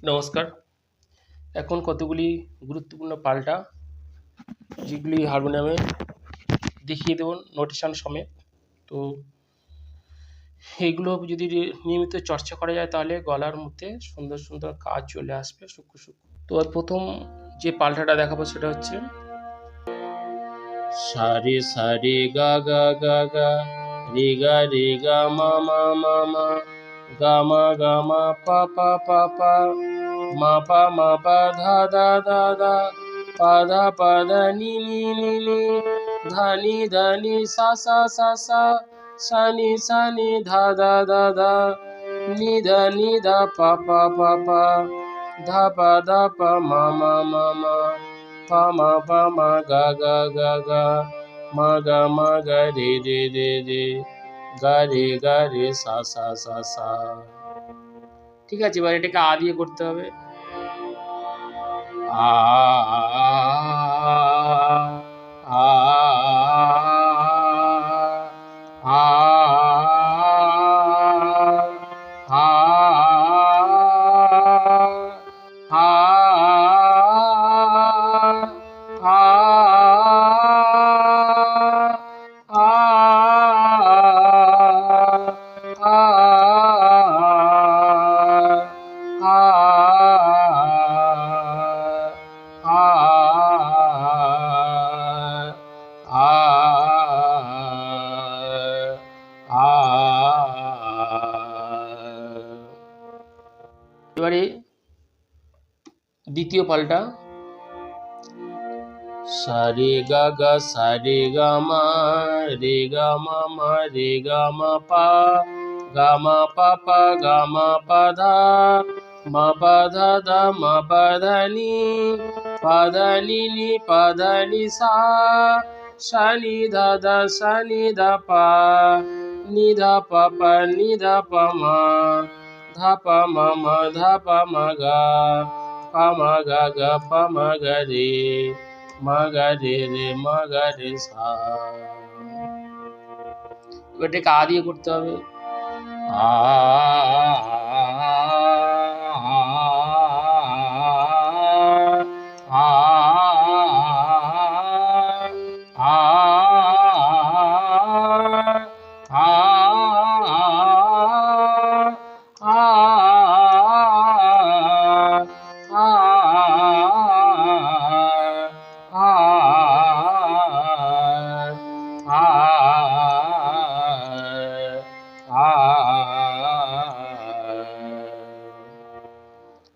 নমস্কার। এখন কতগুলি গুরুত্বপূর্ণ পাল্টা যেগুলি হারমোনিয়ামে দেখিয়ে দেব নোটেশন সমেত। তো এইগুলো যদি নিয়মিত চর্চা করা যায় তাহলে গলার মধ্যে সুন্দর সুন্দর কাজ চলে আসবে সূক্ষ্ম সূক্ষ্ম। তো প্রথম যে পাল্টাটা দেখাবো সেটা হচ্ছে সারে সারে গা গা গা গা রে গা মা মা মা মা গা মা পা পা পা পা মা পা ধা ধা ধা ধা পা ধা নি নি নি নি ধা নি সা সা সা সা নি ধা ধা ধা ধা নি ধা পা পা পা পা ধা পা মা মা মা মা পা মা গা গা গা গা মা গা রে গা রে সা সা সা সা। ঠিক আছে, এবার এটাকে আ দিয়ে করতে হবে। আ আ আ এবারে দ্বিতীয় পাল্টা সারে গা গা সারে গা মা রে গা মা পা পা ধা মা পা ধা মা পা ধা নি নি সা নি ধা পা ধা পা মা ধা পা মা গা পা মা গা রে সা। এটাকে আ দিয়ে করতে হবে। আ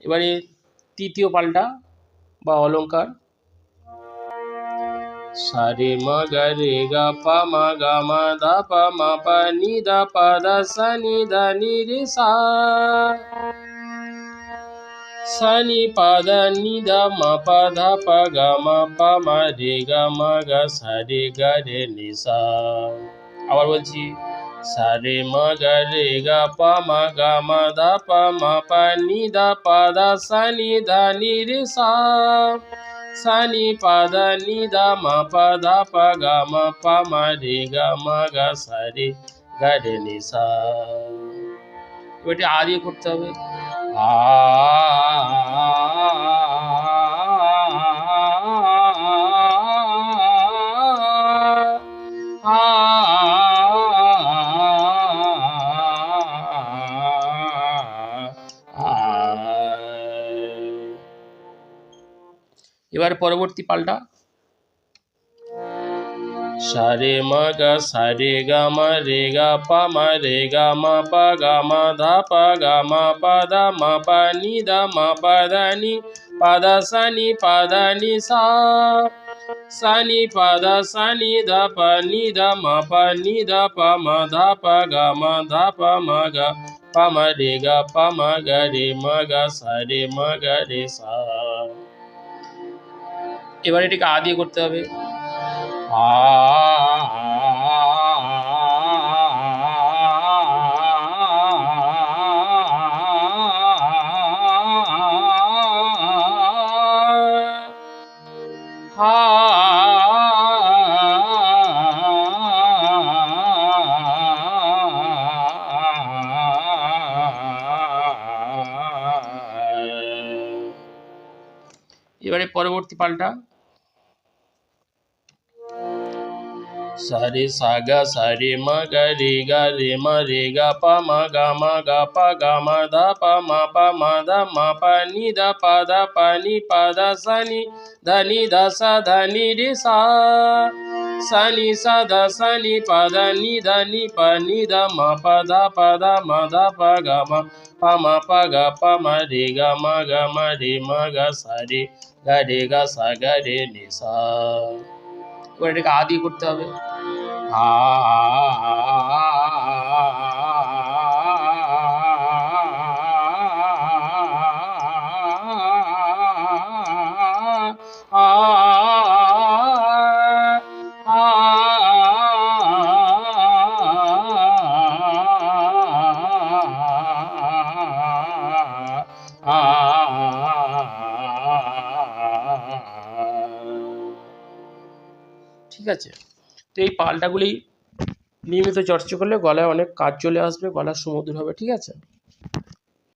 এবারে তৃতীয় পাল্টা বা অলঙ্কার সারে মা গা রে গা পা মা গা মা ধা পা মা পা নি ধা পা ধা সা নি রে সা নি পা ধা নি ধা মা পা ধা পা গা মা পা মা রে গা সা রে গা রে নি সা। আবার বলছি সারে মা গা রে গা পা মা গা মা ধা পা মা পা নি ধা পা ধা সা নি রে সা নি পা ধা নি ধা মা পা ধা পা গা মা পা মা রে গা সা রে গা রে নি সা। ওইটা আ দিয়ে করতে হবে। আ এবার পরবর্তী পাল্টা সারে মা গা সারে গা মা রে গা পা মা রে গা মা পা গা মা ধা পা গা মা পা ধা মা পা নি ধা মা পা ধা নি পা ধা সা নি সা নি পা ধা সা নি ধা পা নি ধা মা পা নি ধা পা মা ধা পা গা মা ধা পা মা গা পা মা রে গা সা রে সা। এবার এটাকে আ দিয়ে করতে হবে। আ এবারে পরবর্তী পালটা সারে সাগা সারে মা গা রে মা গা মা দা মা পা নি দা পা নি পা দা নি দা সা নি রে সা নি পা দা নি পা নি দা মা পা দা মা দা পা মা পা মা রে মা গা সা গা রে নি সা। এবার এটাকে আদি করতে হবে ঠিক আছে। তো এই পাল্টাগুলি নিয়মিত চর্চা করলে গলায় অনেক কাজ চলে আসবে, গলা সুমধুর হবে। ঠিক আছে।